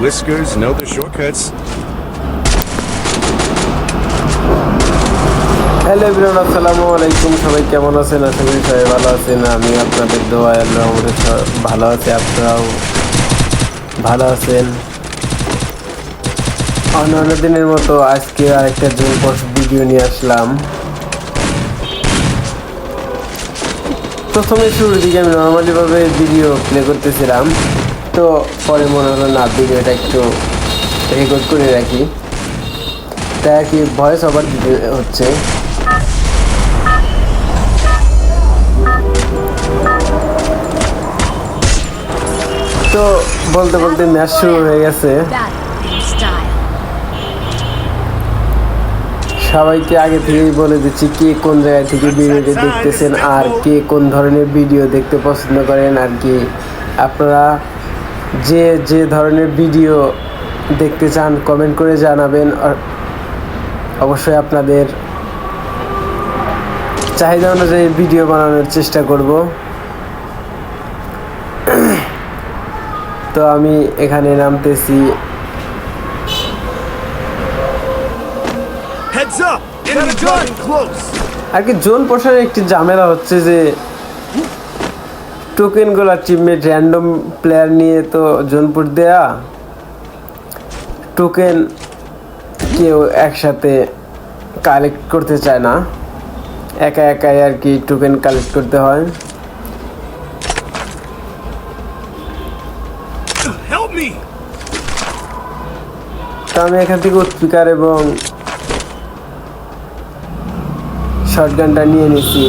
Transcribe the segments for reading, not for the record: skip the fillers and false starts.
whiskers know the shortcuts. Hello everyone, আসসালামু আলাইকুম। সবাই কেমন আছেন? আশা করি সবাই ভালো আছেন। আমি আপনাদের দোয়ায় আল্লাহর রহমতে ভালো আছি, আপনারাও ভালো আছেন। অন্যান্য দিনের মতো আজকে আরেকটা জুন পোস্ট ভিডিও নিয়ে আসলাম। প্রথমে শুরুর দিকে আমি নর্মালিভাবে ভিডিও প্লে করতেছিলাম, তো পরে মনে হলো না, ভিডিওটা একটু রেকর্ড করে রাখি, তাই আর কি ভয়েস ওভার দিতে হচ্ছে। তো বলতে বলতে ম্যাচ শুরু হয়ে গেছে। সবাইকে আগে থেকেই বলে দিচ্ছি কে কোন জায়গা থেকে ভিডিওটি দেখতেছেন আর কে কোন ধরনের ভিডিও দেখতে পছন্দ করেন। আর কি আপনারা যে যে ধরনের ভিডিও দেখতে চান কমেন্ট করে জানাবেন। অবশ্যই আপনাদের চাহিদা অনুযায়ী ভিডিও বানানোর চেষ্টা করব। তো আমি এখানে নামতেছি। আর কি জোন পোষার একটি ঝামেলা হচ্ছে যে টোকেনগুলো টিমমেট র্যান্ডম প্লেয়ার নিয়ে তো জোন পুট দেয়া, টোকেন কেউ একসাথে কালেক্ট করতে চায় না, একা একাই আর কি টোকেন কালেক্ট করতে হয়। তো আমি এখান থেকে উৎপিকার এবং শটগানটা নিয়ে নিছি।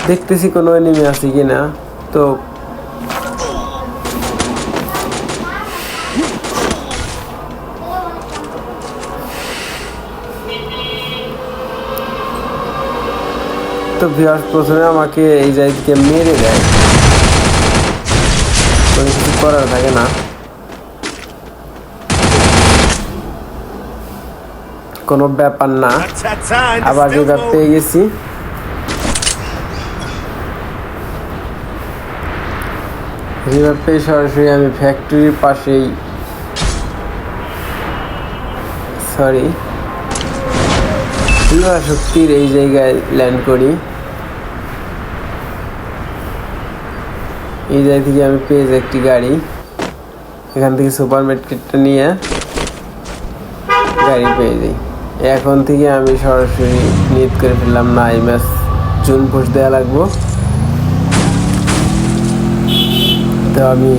দেখতেছি কোনো এনিমি আছে কিনা। তো ভিউয়ার্স প্রথমে আমাকে এই জায়গায় মেরে দেয়, কোনো কিছু করার থাকে না। কোনো ব্যাপার না, আবার রিভাইভ পেয়ে গেছি। রিভাইভ পেয়ে সরাসরি আমি ফ্যাক্টরির পাশেই শক্তির এই জায়গায় ল্যান্ড করি। এই জায়গা থেকে আমি পেয়ে যাই একটি গাড়ি, এখান থেকে সুপার মার্কেটটা নিয়ে গাড়ি পেয়ে যাই। এখন থেকে আমি সরাসরি নিয়ত করে ফেললাম, না এই ম্যাচ জুন পোস্ট দেওয়া লাগবো। তো আমি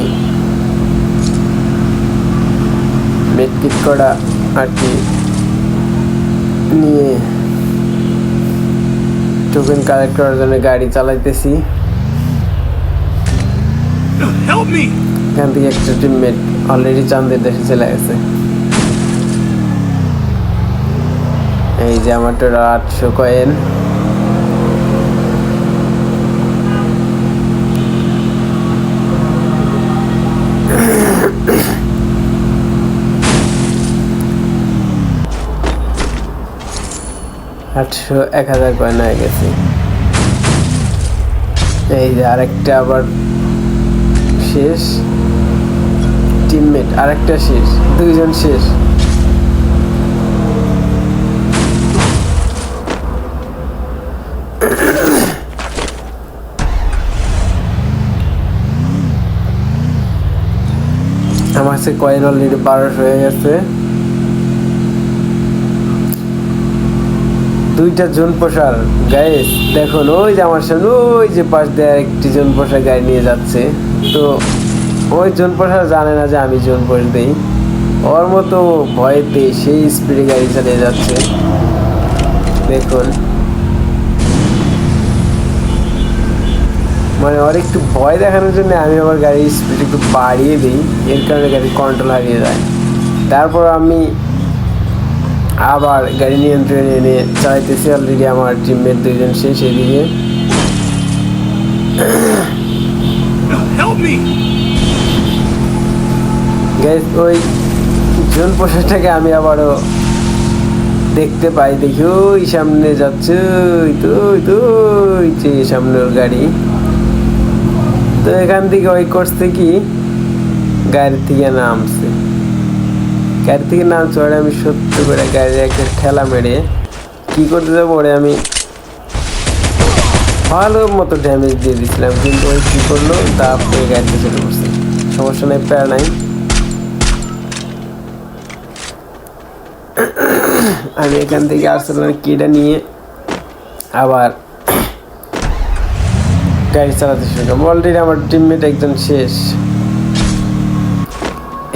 মেডকিট করা আর কি নিয়ে টোকেন কালেক্ট করার জন্য গাড়ি চালাইতেছি। এখান থেকে একটা টিমমেট অলরেডি চাঁদের দেশে চলে গেছে। এই যে আমার তো 800 কয়েন। আটশো 1000 কয়েন হয়ে গেছে। এই যে আরেকটা আবার শেষ, টিমমেট আরেকটা শেষ, দুইজন শেষ। আমার কাছে কয়েন অলরেডি 1200 হয়ে গেছে। দুইটা জোন পোষার গাইস দেখুন, ওই যে আমার সামনে ওই যে পাশ দিয়ে একটি জোন পোষার গাড়ি নিয়ে যাচ্ছে। তো ওই জোন পোষার জানে না যে আমি জোন পোষ দিই, ওর মতো ভয়েতে সেই স্পিডে গাড়ি চালিয়ে যাচ্ছে। দেখুন, মানে ওর একটু ভয় দেখানোর জন্য আমি আমার গাড়ির স্পিড একটু বাড়িয়ে দিই, এর কারণে গাড়ির কন্ট্রোল হারিয়ে যায়। তারপর আমি আবার গাড়ি নিয়ন্ত্রণে এনে চালাইতেছি। অলরেডি আমার টিমমেট দুইজন শেষ। এদিকে গাইস ওই জোন পোষাটাকে আমি আবারও দেখতে পাই। দেখি ওই সামনে যাচ্ছে, ওই তো সামনে ওর গাড়ি। তো এখান থেকে ওই করছে কি গাড়ি থেকে নামছে, গাড়ি থেকে নামছে ওরে আমি সত্যি করে গাড়ির একটা ঠেলা মেরে কি করতে যাবো ওরে আমি ভালো মতো ড্যামেজ দিয়ে দিয়েছিলাম, কিন্তু ওই কী করলো দাপ হয়ে গাড়িতে চলে পড়ছে। সমস্যা নাই, প্যারা নাই। আমি এখান থেকে আর্সেনাল কিটা নিয়ে আবার গাড়ি চালাতে শুরু করলাম। অলরেডি আমার টিমমেট একজন শেষ।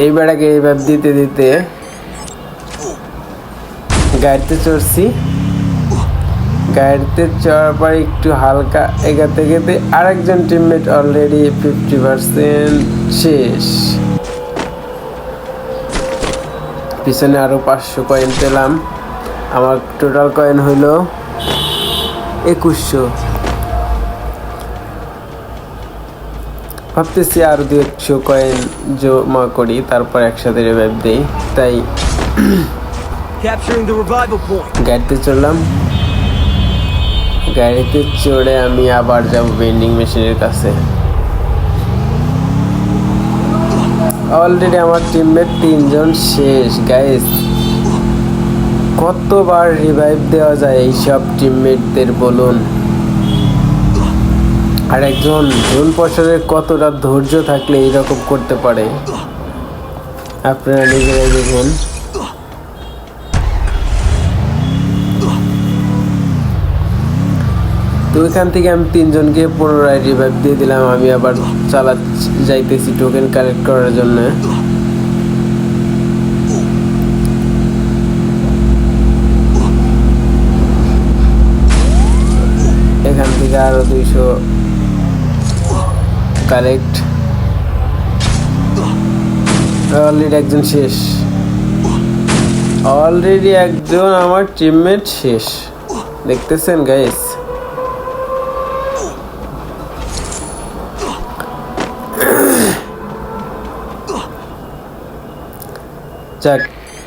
এই বেড়াকে এইভাবে দিতে দিতে গাড়িতে চড়ছি, গাড়িতে চড়ার পর একটু হালকা এগাতে গেতে আরেকজন টিমমেট অলরেডি 50% শেষ। পিছনে আরো 500 কয়েন পেলাম। আমার টোটাল কয়েন হইল 2100। ভাবতেছি আরো 200 কয়েন জমা করি, তারপর একসাথে রিভাইভ দেই। তাই গাড়িতে চললাম। গাড়িতে চড়ে আমি আবার যাব ভেন্ডিং মেশিনের কাছে। অলরেডি আমার টিমমেট 3 জন শেষ। গাইস, কতবার রিভাইভ দেওয়া যায় এইসব টিমমেটদের বলুন? আর একজন জোন পছরের কতটা ধৈর্য থাকলে এইরকম করতে পারে আপনারা নিজেরাই দেখুন। তো ওইখান থেকে আমি 3 জনকে পুনরায় রিভাইভ দিয়ে দিলাম। আমি আবার যাইতেছি টোকেন কালেক্ট করার জন্য। এখান থেকে আরো 200 কালেক্ট। অলরেডি একজন শেষ, অলরেডি একজন আমার টিমমেট শেষ। দেখতেছেন গাইস? যাক,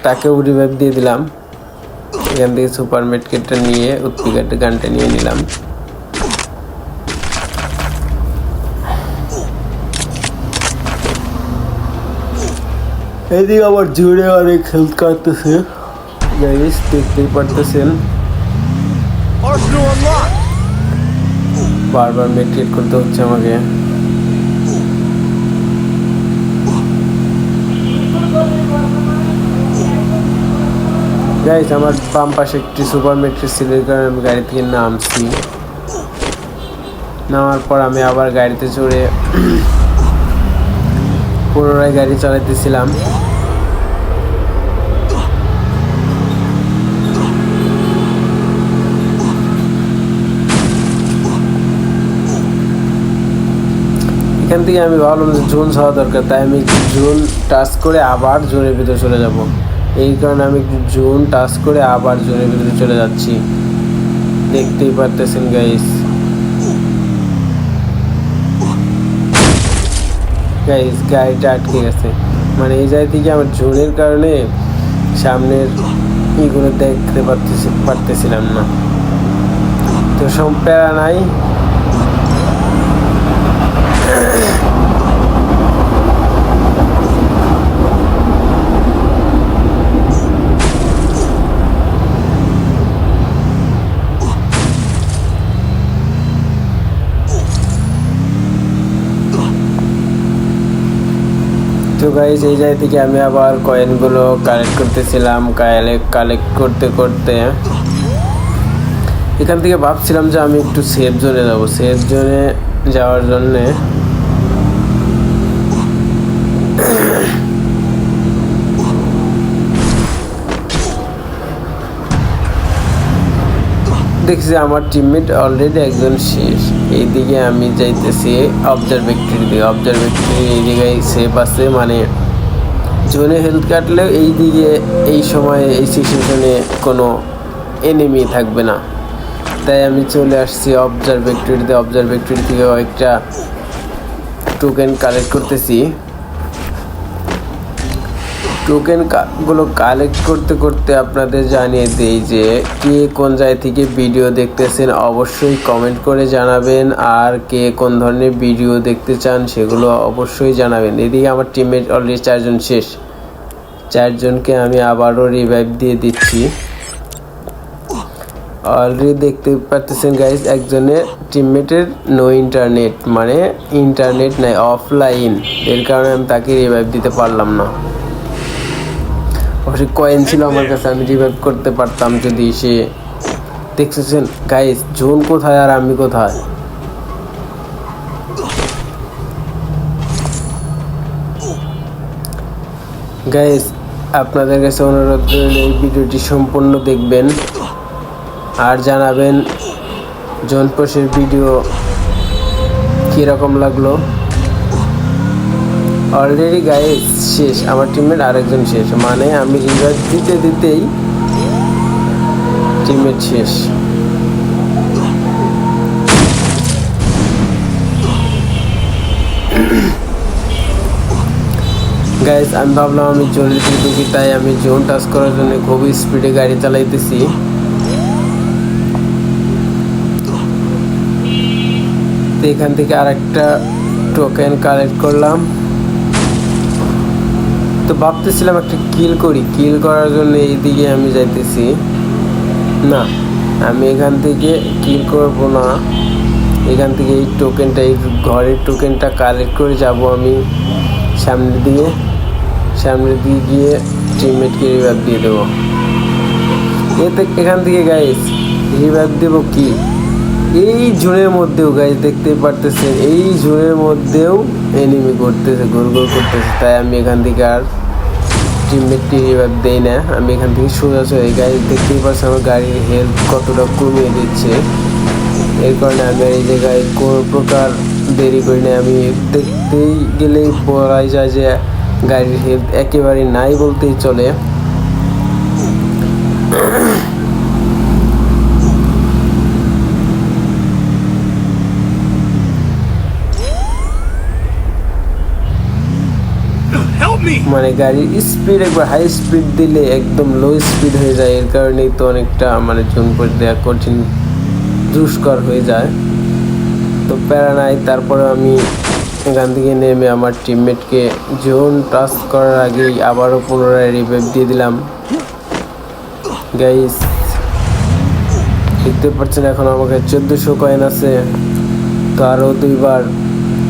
তাকেও রিভাইভ দিয়ে দিলাম। এখান থেকে সুপার মেডকেটটা নিয়ে উৎপিকাটে গানটা নিয়ে নিলাম। এদিকে আবার জুড়ে অনেক হেল্প করতেছে, গাইস দেখতেই পারতেছেন। বারবার মেডকেট করতে হচ্ছে আমাকে। গাইস, আমার বাম পাশে একটি সুপার মেট্রিক ছিল, কারণে আমি গাড়ি থেকে নামছি। নামার পর আমি আবার গাড়িতে চড়ে পুনরায় গাড়ি চালাইতেছিলাম। এখান থেকে আমি ভাবলাম যে জোন ছাড়া দরকার, তাই আমি জোন টাচ করে আবার জোনের ভিতরে চলে যাব। এই কারণে আমি জোন টাচ করে আবার জোনের ভিতরে চলে যাচ্ছি। দেখতেই পারতেছেন গাইস। গাড়িটা আটকে গেছে, মানে এই জায়গা থেকে আমার জোনের কারণে সামনের ইগুলো দেখতে পারতেছিলাম না। তো সব প্যারা নাই। তো গাইস, এই জায়গা থেকে আমি আবার কয়েনগুলো কালেক্ট করতেছিলাম। কালেক্ট করতে করতে এখান থেকে ভাবছিলাম যে আমি একটু সেফ জোনে যাব। সেফ জোনে যাওয়ার জন্যে দেখছি আমার টিমমেট অলরেডি একজন শেষ। এইদিকে আমি যাইতেছি অবজারভেটরির দিকে। অবজারভেটরি এই জায়গায় সেফ আছে, মানে জোনে হেলথ কাটলেও এই দিকে এই সময়ে এই সিচুয়েশনে কোনো এনিমি থাকবে না। তাই আমি চলে আসছি অবজারভেটরিতে। অবজারভেটরি থেকে কয়েকটা টোকেন কালেক্ট করতেছি। টোকেন গুলো কালেক্ট করতে করতে আপনাদের জানিয়ে দেই যে কে কোন জায়গা থেকে ভিডিও দেখতেছেন অবশ্যই কমেন্ট করে জানাবেন, আর কে কোন ধরনের ভিডিও দেখতে চান সেগুলো অবশ্যই জানাবেন। এদিকে আমার টিমমেট অলরেডি 4 জন শেষ, 4 জনকে আমি আবারও রিভাইভ দিয়ে দিচ্ছি। অলরেডি দেখতে পাচ্ছেন গাইস, একজনের টিমমেটের নো ইন্টারনেট, মানে ইন্টারনেট নাই, অফলাইন, এর কারণে আমি তাকে রিভাইভ দিতে পারলাম না। অবশ্যই কয়েন ছিল আমার কাছে, আমি রিভাইভ করতে পারতাম যদি সে। দেখতেছেন গাইস জোন কোথায় আর আমি কোথায়। গাইস আপনাদের কাছে অনুরোধ এই ভিডিওটি সম্পূর্ণ দেখবেন আর জানাবেন জোন পোষের ভিডিও কীরকম লাগলো। অলরেডি গাইস শেষ, আমার টিমমেট আরেকজন শেষ, মানে আমি রিভাইভ দিতে দিতেই টিমমেট শেষ। গাইস আমি ভাবলাম আমি জোনের দিকে ঢুকি, তাই আমি জোন টাচ করার জন্য খুবই স্পিডে গাড়ি চালাইতেছি। এখান থেকে আরেকটা টোকেন কালেক্ট করলাম, তো ভাবতেছিলাম একটা কিল করি। কিল করার জন্য এইদিকে আমি যাইতেছি, না আমি এখান থেকে কিল করব না, এখান থেকে এই টোকেনটা, এই ঘরের টোকেনটা কালেক্ট করে যাব আমি সামনের দিকে গিয়ে টিমমেটকে রিভাইভ দিয়ে দেবো। এখান থেকে গাইস রিভাইভ দেবো কি এই জোনের মধ্যেও গাইস দেখতে পারতেছেন, এই জোনের মধ্যেও এনিমি করতেছে, গোল করতেছে, তাই আমি এখান থেকে আর টিমমেটকে রিভাইভ দেই না। আমি এখান থেকে সোজা চলে গাইস, দেখতেই পাচ্ছি আমার গাড়ির হেলথ কতটা কমিয়ে দিচ্ছে, এর কারণে আমি এই জায়গায় কোনো প্রকার দেরি করি না। আমি দেখতেই গেলেই বলাই যায় যে গাড়ির হেলথ একেবারে নাই বলতেই চলে। মানে গাড়ির স্পিড একবার হাই স্পিড দিলে একদম লো স্পিড হয়ে যায়, এর কারণেই তো অনেকটা মানে জোন করে দেওয়া কঠিন, দুষ্কর হয়ে যায়। তো প্যারা নাই, তারপরে আমি এখান থেকে নেমে আমার টিমমেটকে জোন টাচ করার আগেই আবারও পুনরায় রিভাইভ দিয়ে দিলাম। গাইস দেখতে পাচ্ছেন এখন আমাকে 1400 কয়েন আছে, তো আরও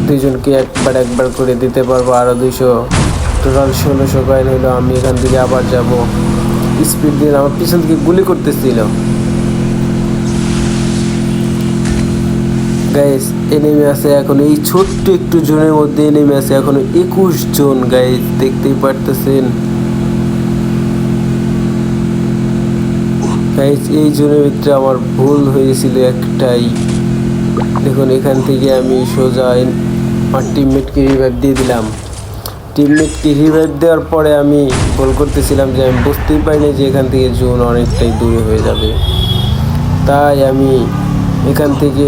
দুইজনকে একবার করে দিতে পারবো, আরও 200, টোটাল 1600 কয়েন হলো। আমি এখান থেকে আবার যাব স্পিড দিয়ে, আমার পিছন থেকে গুলি করতেছিল। গাইস এনিমি আছে এখন এই ছোট্ট একটু জোনের মধ্যে, এনিমি আছে এখনো 21 জন গাইস, দেখতেই পারতেছেন গাইস। এই জোনের ভিতরে আমার ভুল হয়েছিল একটাই, দেখুন এখান থেকে আমি সোজা আমার টিমমেটকে রিভাইভ দিয়ে দিলাম। টিমমেটকে রিভাইভ দেওয়ার পরে আমি গোল করতেছিলাম যে আমি বুঝতেই পারিনি যে এখান থেকে জোন অনেকটাই দূরে হয়ে যাবে, তাই আমি এখান থেকে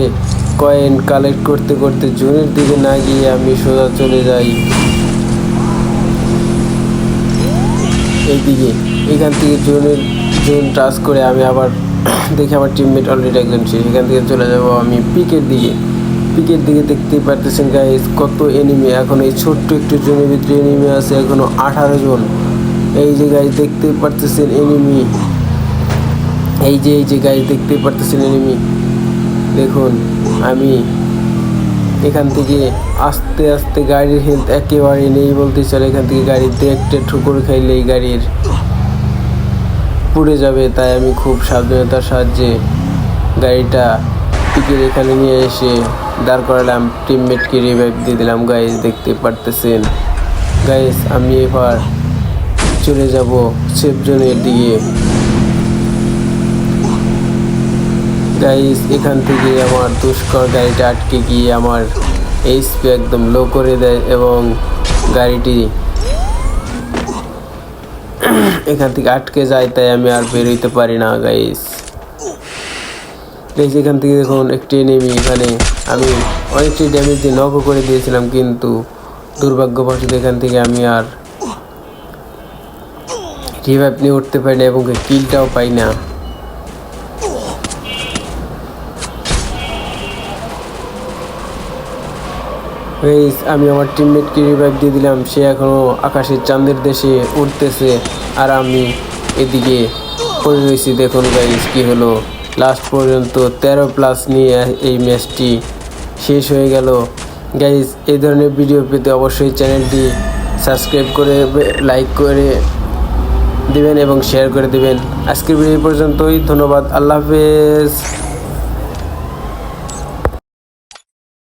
কয়েন কালেক্ট করতে করতে জোনের দিকে না গিয়ে আমি সোজা চলে যাই এইদিকে। এখান থেকে জোন টাচ করে আমি আবার দেখি আমার টিমমেট অলরেডি একজন শেষ, এখান থেকে চলে যাব আমি পিকের দিকে। দেখতেই পারতেছেন গাইস কত এনিমি, এখন এই ছোট্ট একটু জোনের ভিতরে এনিমি আছে এখনো 18 জন। এই যে গাইস দেখতেই পারতেছেন এনিমি, এই যে গাইস দেখতেই পারতেছেন এনিমি। দেখুন আমি এখান থেকে আস্তে আস্তে গাড়ির হেলথ একেবারে নেই বলতে চলে, এখান থেকে গাড়িতে একটা ঠুকুর খাইলেই গাড়ির পুড়ে যাবে, তাই আমি খুব সাবধানতার সাহায্যে গাড়িটা পিকের এখানে নিয়ে এসে দাঁড় করালাম, টিমমেটকে রিভাইভ দিয়ে দিলাম। গাইস দেখতে পারতেছেন গাইস আমি এবার চলে যাব সেফ জোনের দিকে। গাইস এখান থেকে আমার দুষ্কর গাড়িটা আটকে গিয়ে আমার এইচপি একদম লো করে দেয় এবং গাড়িটি এখান থেকে আটকে যায়, তাই আমি আর বেরোইতে পারি না। গাইস এখান থেকে দেখুন একটি এনিমি, এখানে আমি অনেকটি ড্যামেজ দিয়ে নকও করে দিয়েছিলাম, কিন্তু দুর্ভাগ্যবশত এখান থেকে আমি আর রিভাইভ নিয়ে উঠতে পারি না এবং কিলটাও পাই না। গাইস আমি আমার টিমমেটকে রিভাইভ দিয়ে দিলাম, সে এখনও আকাশের চাঁদের দেশে উঠতেছে আর আমি এদিকে পড়ে রয়েছি। দেখুন গাইস কি হলো, লাস্ট পর্যন্ত 13+ নিয়ে এই ম্যাচটি শেষ হয়ে গেল। গাইস এই ধরনের ভিডিও পেতে অবশ্যই চ্যানেলটি সাবস্ক্রাইব করে লাইক করে দেবেন এবং শেয়ার করে দেবেন। আজকের ভিডিও পর্যন্তই, ধন্যবাদ, আল্লাহ হাফেজ।